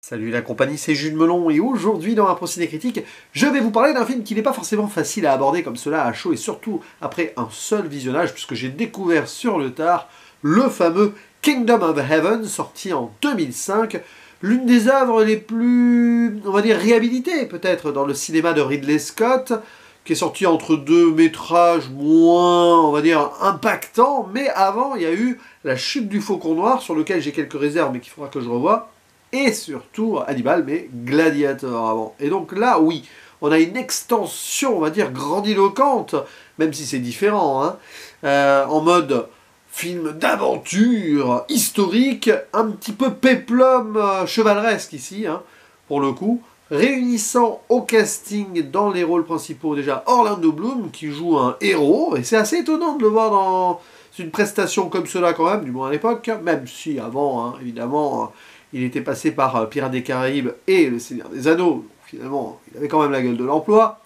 Salut la compagnie, c'est Jules Melon et aujourd'hui dans un procédé critique, je vais vous parler d'un film qui n'est pas forcément facile à aborder comme cela à chaud et surtout après un seul visionnage puisque j'ai découvert sur le tard le fameux Kingdom of Heaven sorti en 2005, l'une des œuvres les plus, on va dire, réhabilitées peut-être dans le cinéma de Ridley Scott, qui est sorti entre deux métrages moins, on va dire, impactants, mais avant il y a eu La Chute du Faucon Noir sur lequel j'ai quelques réserves mais qu'il faudra que je revoie. Et surtout Hannibal, mais Gladiator avant. Et donc là, oui, on a une extension, on va dire, grandiloquente, même si c'est différent, hein, en mode film d'aventure, historique, un petit peu péplum chevaleresque ici, hein, pour le coup, réunissant au casting dans les rôles principaux déjà Orlando Bloom, qui joue un héros, et c'est assez étonnant de le voir dans une prestation comme cela quand même, du moins à l'époque, même si avant, hein, évidemment... Il était passé par Pirates des Caraïbes et Le Seigneur des Anneaux. Finalement, il avait quand même la gueule de l'emploi.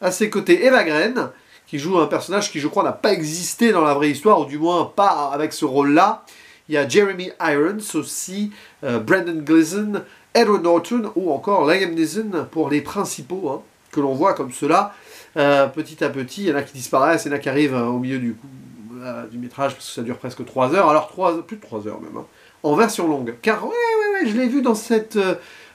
À ses côtés, Eva Green, qui joue un personnage qui, je crois, n'a pas existé dans la vraie histoire, ou du moins pas avec ce rôle-là. Il y a Jeremy Irons aussi, Brendan Gleeson, Edward Norton, ou encore Liam Neeson pour les principaux, hein, que l'on voit comme cela. Petit à petit, il y en a qui disparaissent, il y en a qui arrivent au milieu du métrage, parce que ça dure presque 3 heures. Alors, plus de 3 heures même, hein, en version longue. Car, ouais, je l'ai vu dans cette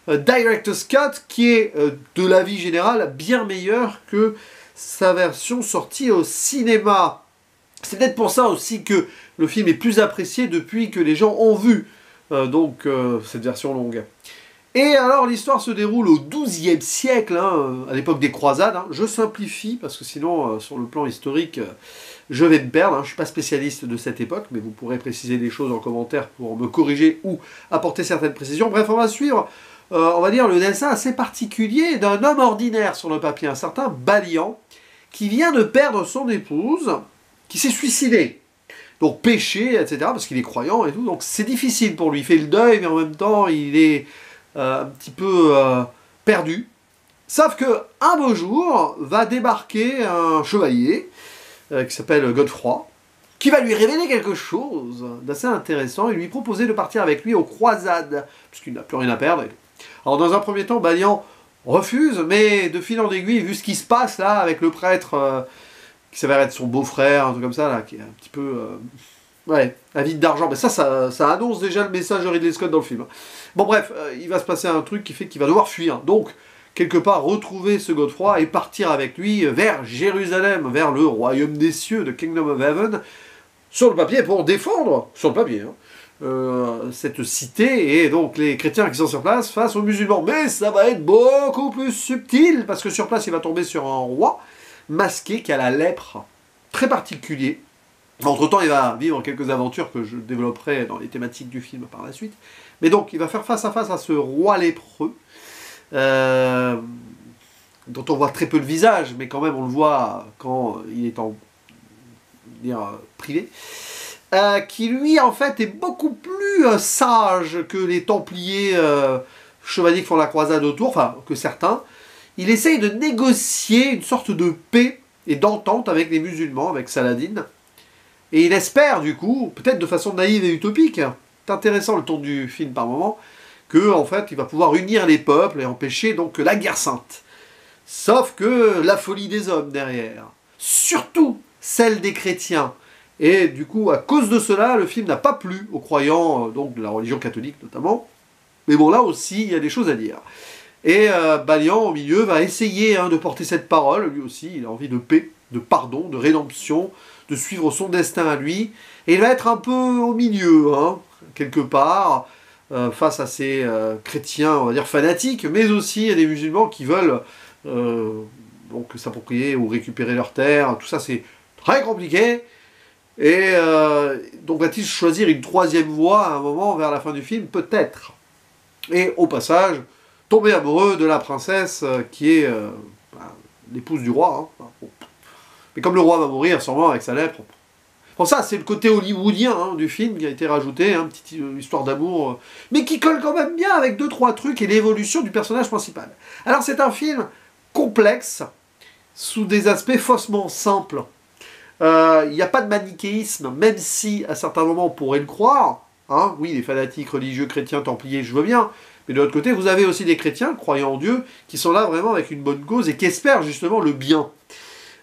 Director's Cut, qui est, de l'avis général, bien meilleure que sa version sortie au cinéma. C'est peut-être pour ça aussi que le film est plus apprécié depuis que les gens ont vu cette version longue. Et alors l'histoire se déroule au XIIe siècle, hein, à l'époque des croisades. Hein. Je simplifie, parce que sinon, sur le plan historique... je vais me perdre, hein, je ne suis pas spécialiste de cette époque, mais vous pourrez préciser des choses en commentaire pour me corriger ou apporter certaines précisions. Bref, on va suivre, on va dire, le dessin assez particulier d'un homme ordinaire sur le papier, un certain Balian, qui vient de perdre son épouse, qui s'est suicidé. Donc péché, etc., parce qu'il est croyant et tout, donc c'est difficile pour lui. Il fait le deuil, mais en même temps, il est un petit peu perdu. Sauf que un beau jour, va débarquer un chevalier, qui s'appelle Godefroy, qui va lui révéler quelque chose d'assez intéressant et lui proposer de partir avec lui aux croisades, puisqu'il n'a plus rien à perdre. Alors dans un premier temps, Balian refuse, mais de fil en aiguille, vu ce qui se passe là avec le prêtre, qui s'avère être son beau-frère, un truc comme ça, là, qui est un petit peu... avide d'argent, mais ça annonce déjà le message de Ridley Scott dans le film. Bon bref, il va se passer un truc qui fait qu'il va devoir fuir, donc... quelque part retrouver ce Godefroy et partir avec lui vers Jérusalem, vers le royaume des cieux, de Kingdom of Heaven, sur le papier pour défendre, sur le papier, hein, cette cité et donc les chrétiens qui sont sur place face aux musulmans. Mais ça va être beaucoup plus subtil, parce que sur place il va tomber sur un roi masqué qui a la lèpre, très particulier. Entre-temps il va vivre quelques aventures que je développerai dans les thématiques du film par la suite. Mais donc il va faire face à ce roi lépreux, dont on voit très peu le visage, mais quand même on le voit quand il est en privé, qui lui en fait est beaucoup plus sage que les Templiers chevaliers qui font la croisade autour, enfin que certains. Il essaye de négocier une sorte de paix et d'entente avec les musulmans, avec Saladin, et il espère du coup, peut-être de façon naïve et utopique, c'est intéressant le ton du film par moment, que en fait, il va pouvoir unir les peuples et empêcher donc la guerre sainte. Sauf que la folie des hommes derrière, surtout celle des chrétiens. Et du coup, à cause de cela, le film n'a pas plu aux croyants, donc de la religion catholique notamment. Mais bon, là aussi, il y a des choses à dire. Et Balian, au milieu, va essayer de porter cette parole, lui aussi, il a envie de paix, de pardon, de rédemption, de suivre son destin à lui. Et il va être un peu au milieu, hein, quelque part, face à ces chrétiens, on va dire, fanatiques, mais aussi à des musulmans qui veulent donc s'approprier ou récupérer leurs terres. Tout ça, c'est très compliqué. Et donc va-t-il choisir une troisième voie à un moment, vers la fin du film? Peut-être. Et au passage, tomber amoureux de la princesse qui est l'épouse du roi. Hein. Bon. Mais comme le roi va mourir sûrement avec sa lèpre... Bon, ça, c'est le côté hollywoodien du film qui a été rajouté, une petite histoire d'amour, mais qui colle quand même bien avec 2-3 trucs et l'évolution du personnage principal. Alors, c'est un film complexe, sous des aspects faussement simples. Il n'y a pas de manichéisme, même si, à certains moments, on pourrait le croire. Hein, oui, les fanatiques religieux, chrétiens, templiers, je veux bien, Mais de l'autre côté, vous avez aussi des chrétiens, croyant en Dieu, qui sont là vraiment avec une bonne cause et qui espèrent justement le bien.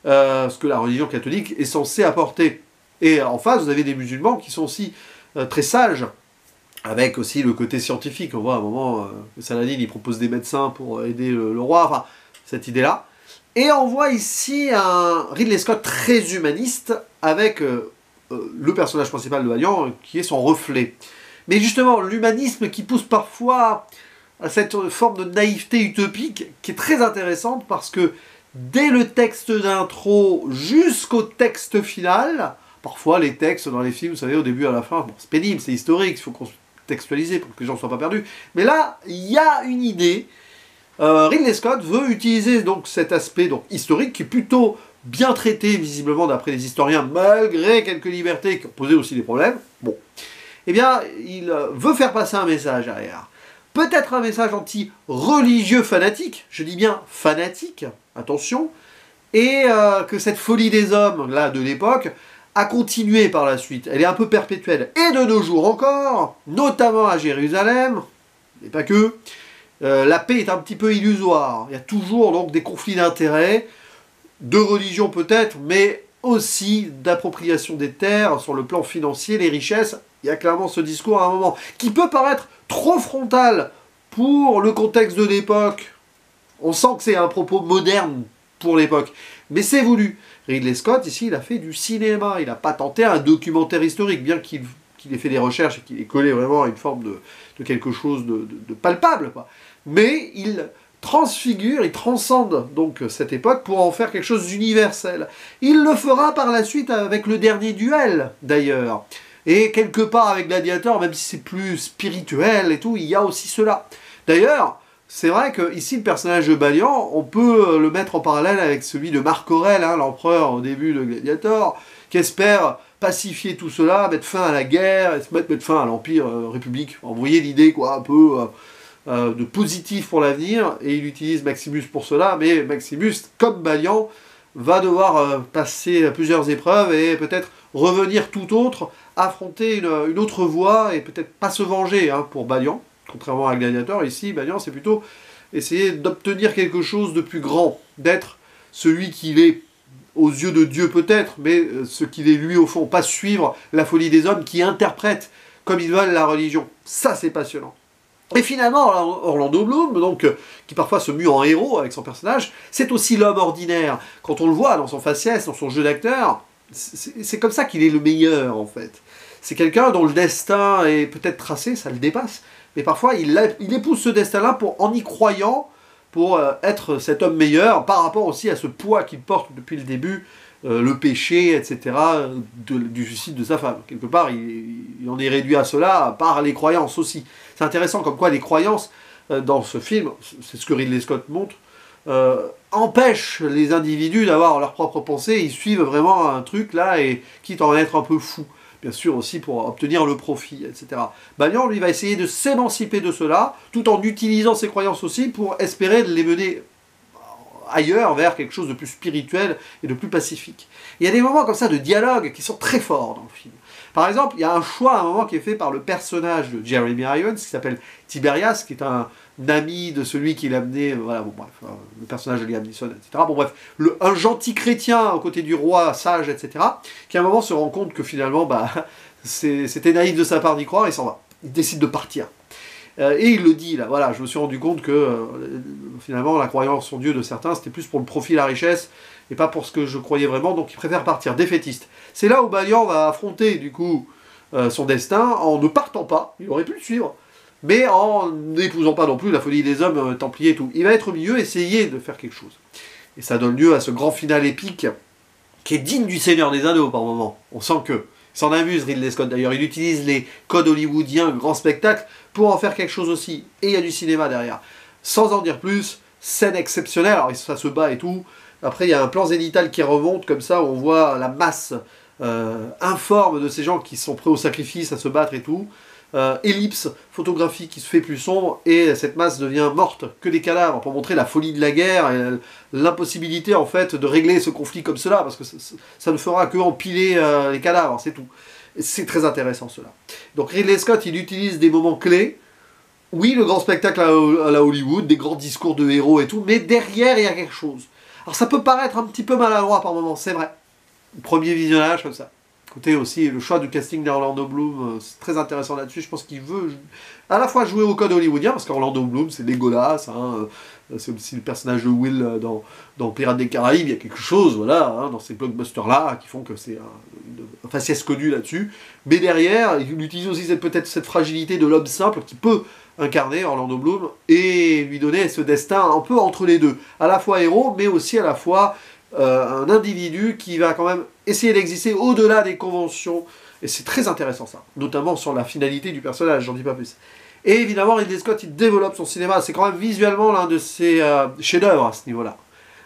Ce que la religion catholique est censée apporter. Et en face, vous avez des musulmans qui sont aussi très sages, avec aussi le côté scientifique. On voit à un moment que Saladin il propose des médecins pour aider le roi, enfin, cette idée-là. Et on voit ici un Ridley Scott très humaniste, avec le personnage principal de Valiant, qui est son reflet. Mais justement, l'humanisme qui pousse parfois à cette forme de naïveté utopique, qui est très intéressante, parce que dès le texte d'intro jusqu'au texte final, parfois les textes dans les films, vous savez, au début à la fin, bon, c'est pénible, c'est historique, il faut contextualiser pour que les gens ne soient pas perdus. Mais là, il y a une idée. Ridley Scott veut utiliser donc cet aspect donc, historique qui est plutôt bien traité, visiblement, d'après les historiens, malgré quelques libertés qui ont posé aussi des problèmes. Bon. Eh bien, il veut faire passer un message derrière. Peut-être un message anti-religieux fanatique, je dis bien fanatique, attention, et que cette folie des hommes, là, de l'époque, a continué par la suite. Elle est un peu perpétuelle. Et de nos jours encore, notamment à Jérusalem, et pas que, la paix est un petit peu illusoire. Il y a toujours donc des conflits d'intérêts, de religion peut-être, mais aussi d'appropriation des terres sur le plan financier, les richesses. Il y a clairement ce discours à un moment qui peut paraître trop frontal pour le contexte de l'époque. On sent que c'est un propos moderne pour l'époque, mais c'est voulu. Ridley Scott, ici, il a fait du cinéma, il n'a pas tenté un documentaire historique, bien qu'il ait fait des recherches et qu'il ait collé vraiment à une forme de quelque chose de palpable, quoi. Mais il transfigure, il transcende donc cette époque pour en faire quelque chose d'universel. Il le fera par la suite avec le dernier duel, d'ailleurs. Et quelque part avec Gladiator, même si c'est plus spirituel et tout, il y a aussi cela. D'ailleurs, c'est vrai que ici le personnage de Balian, on peut le mettre en parallèle avec celui de Marc Aurèle, hein, l'empereur au début de Gladiator, qui espère pacifier tout cela, mettre fin à la guerre, et mettre fin à l'Empire République. Vous voyez l'idée, quoi, un peu de positif pour l'avenir, et il utilise Maximus pour cela, mais Maximus, comme Balian, va devoir passer plusieurs épreuves et peut-être revenir tout autre, affronter une autre voie, et peut-être pas se venger hein, pour Balian, contrairement à Gladiator. Ici, Balian, c'est plutôt essayer d'obtenir quelque chose de plus grand, d'être celui qu'il est aux yeux de Dieu peut-être, mais ce qu'il est lui au fond, pas suivre la folie des hommes qui interprètent comme ils veulent la religion. Ça, c'est passionnant. Et finalement, Orlando Bloom, donc, qui parfois se mue en héros avec son personnage, c'est aussi l'homme ordinaire. Quand on le voit dans son faciès, dans son jeu d'acteur, c'est comme ça qu'il est le meilleur, en fait. C'est quelqu'un dont le destin est peut-être tracé, ça le dépasse, mais parfois il épouse ce destin-là en y croyant, pour être cet homme meilleur, par rapport aussi à ce poids qu'il porte depuis le début, le péché, etc., du suicide de sa femme. Quelque part, il en est réduit à cela par les croyances aussi. C'est intéressant comme quoi les croyances, dans ce film, c'est ce que Ridley Scott montre, empêchent les individus d'avoir leur propre pensée. Ils suivent vraiment un truc là, et quitte à en être un peu fou. Bien sûr aussi pour obtenir le profit, etc. Balian, lui, va essayer de s'émanciper de cela, tout en utilisant ses croyances aussi pour espérer les mener ailleurs, vers quelque chose de plus spirituel et de plus pacifique. Il y a des moments comme ça de dialogue qui sont très forts dans le film. Par exemple, il y a un choix à un moment qui est fait par le personnage de Jeremy Irons, qui s'appelle Tiberias, qui est un ami de celui qui l'a amené, voilà, bon bref, le personnage de Liam Neeson, etc. Bon bref, un gentil chrétien aux côtés du roi sage, etc., qui à un moment se rend compte que finalement, bah, c'était naïf de sa part d'y croire, il s'en va. Il décide de partir. Et il le dit, là, voilà, je me suis rendu compte que finalement, la croyance en Dieu de certains, c'était plus pour le profit et la richesse, et pas pour ce que je croyais vraiment, donc il préfère partir, défaitiste. C'est là où Balian va affronter, du coup, son destin, en ne partant pas, il aurait pu le suivre, mais en n'épousant pas non plus la folie des hommes templiers et tout. Il va être au milieu, essayer de faire quelque chose. Et ça donne lieu à ce grand final épique, qui est digne du Seigneur des Anneaux par moment. On sent que s'en amuse Ridley Scott d'ailleurs, il utilise les codes hollywoodiens, grand spectacle, pour en faire quelque chose aussi. Et il y a du cinéma derrière. Sans en dire plus, scène exceptionnelle, alors ça se bat et tout. Après il y a un plan zénithal qui remonte comme ça, où on voit la masse informe de ces gens qui sont prêts au sacrifice, à se battre et tout. Ellipse photographique qui se fait plus sombre, et cette masse devient morte, que des cadavres, pour montrer la folie de la guerre et l'impossibilité en fait de régler ce conflit comme cela, parce que ça ne fera que empiler les cadavres, c'est tout. C'est très intéressant cela. Donc Ridley Scott, il utilise des moments clés oui, le grand spectacle à la Hollywood, des grands discours de héros et tout, mais derrière, il y a quelque chose. Alors ça peut paraître un petit peu maladroit par moments, c'est vrai. Premier visionnage comme ça. Écoutez aussi, le choix du casting d'Orlando Bloom, c'est très intéressant là-dessus. Je pense qu'il veut à la fois jouer au code hollywoodien, parce qu'Orlando Bloom, c'est Legolas, hein, c'est aussi le personnage de Will dans Pirates des Caraïbes, il y a quelque chose, voilà, hein, dans ces blockbusters-là, qui font que c'est une faciès connue là-dessus. Mais derrière, il utilise aussi peut-être cette fragilité de l'homme simple qui peut incarner Orlando Bloom et lui donner ce destin un peu entre les deux. À la fois héros, mais aussi à la fois un individu qui va quand même essayer d'exister au-delà des conventions. Et c'est très intéressant ça, notamment sur la finalité du personnage, j'en dis pas plus. Et évidemment, Ridley Scott, il développe son cinéma, c'est quand même visuellement l'un de ses chefs-d'œuvre à ce niveau-là.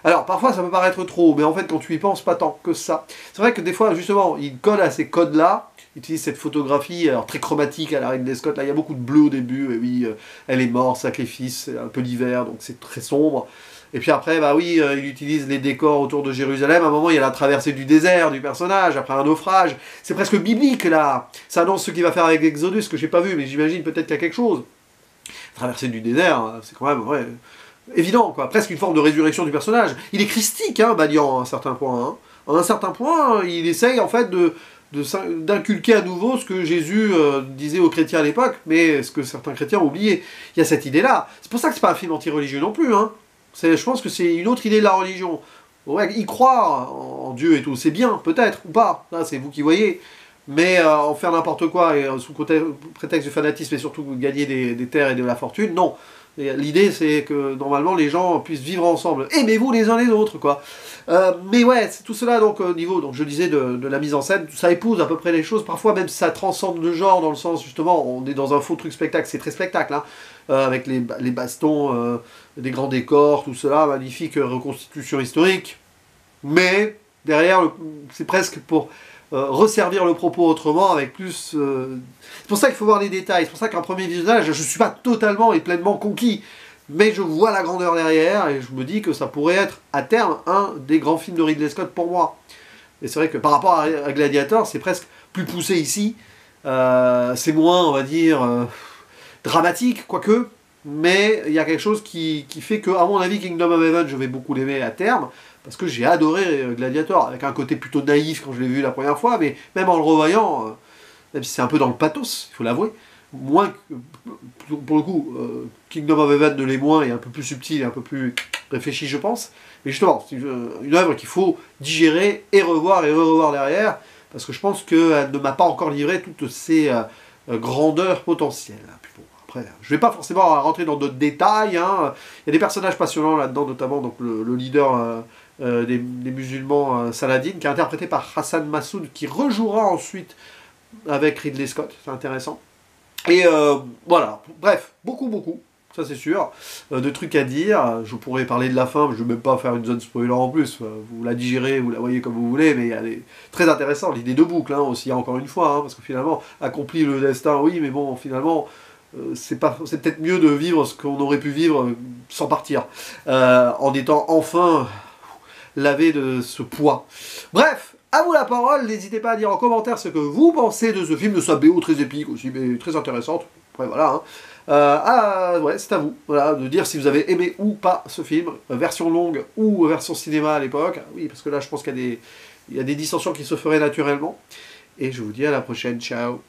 Alors, parfois, ça peut paraître trop, mais en fait, quand tu y penses, pas tant que ça. C'est vrai que des fois, justement, il colle à ces codes-là, il utilise cette photographie alors, très chromatique à la Ridley Scott. Là, il y a beaucoup de bleu au début, et oui, elle est morte, sacrifice, c'est un peu l'hiver, donc c'est très sombre. Et puis après, bah oui, il utilise les décors autour de Jérusalem. À un moment, il y a la traversée du désert du personnage, après un naufrage. C'est presque biblique, là. Ça annonce ce qu'il va faire avec Exodus, que j'ai pas vu, mais j'imagine peut-être qu'il y a quelque chose. Traversée du désert, c'est quand même, ouais, évident, quoi. Presque une forme de résurrection du personnage. Il est christique, hein, Badian, à un certain point. Hein. À un certain point, il essaye, en fait, d'inculquer à nouveau ce que Jésus disait aux chrétiens à l'époque, mais ce que certains chrétiens ont oublié. Il y a cette idée-là. C'est pour ça que c'est pas un film anti-religieux non plus, hein. Je pense que c'est une autre idée de la religion. Ouais, y croire en Dieu et tout, c'est bien, peut-être, ou pas. Là, c'est vous qui voyez. Mais en faire n'importe quoi, et sous prétexte de fanatisme, et surtout gagner des terres et de la fortune, non. L'idée, c'est que, normalement, les gens puissent vivre ensemble. Aimez-vous les uns les autres, quoi. Mais ouais, tout cela, donc, au niveau, donc, je disais, de la mise en scène, ça épouse à peu près les choses. Parfois, même, ça transcende le genre, dans le sens, justement, on est dans un faux truc spectacle, c'est très spectacle, hein. Avec les bastons, des grands décors, tout cela, magnifique reconstitution historique. Mais, derrière, c'est presque pour resservir le propos autrement, avec plus... C'est pour ça qu'il faut voir les détails, c'est pour ça qu'un premier visionnage, je ne suis pas totalement et pleinement conquis, mais je vois la grandeur derrière, et je me dis que ça pourrait être, à terme, un des grands films de Ridley Scott pour moi. Et c'est vrai que par rapport à Gladiator, c'est presque plus poussé ici, c'est moins, on va dire, dramatique, quoique, mais il y a quelque chose qui fait que, à mon avis, Kingdom of Heaven, je vais beaucoup l'aimer à terme, parce que j'ai adoré Gladiator, avec un côté plutôt naïf quand je l'ai vu la première fois, mais même en le revoyant, même si c'est un peu dans le pathos, il faut l'avouer, moins que, pour le coup, Kingdom of Heaven ne l'est moins, et un peu plus subtil, et un peu plus réfléchi, je pense, mais justement, c'est une œuvre qu'il faut digérer, et revoir derrière, parce que je pense qu'elle ne m'a pas encore livré toutes ces grandeurs potentielles. Puis bon, après, je ne vais pas forcément rentrer dans d'autres détails, hein. Il y a des personnages passionnants là-dedans, notamment donc, le leader... des musulmans Saladin, qui est interprété par Hassan Massoud, qui rejouera ensuite avec Ridley Scott, c'est intéressant. Et voilà, bref, beaucoup, ça c'est sûr, de trucs à dire. Je pourrais parler de la fin, mais je ne vais même pas faire une zone spoiler en plus, vous la digérez, vous la voyez comme vous voulez, mais il y a des... très intéressant, l'idée de boucle, hein, aussi, encore une fois, hein, parce que finalement, accompli le destin, oui, mais bon, finalement... c'est peut-être mieux de vivre ce qu'on aurait pu vivre sans partir, en étant enfin lavé de ce poids. Bref, à vous la parole, n'hésitez pas à dire en commentaire ce que vous pensez de ce film, de sa BO très épique aussi, mais très intéressante. Après voilà, hein. Ouais, c'est à vous, voilà, de dire si vous avez aimé ou pas ce film, version longue ou version cinéma à l'époque. Oui, parce que là je pense qu'il y a des dissensions qui se feraient naturellement. Et je vous dis à la prochaine, ciao.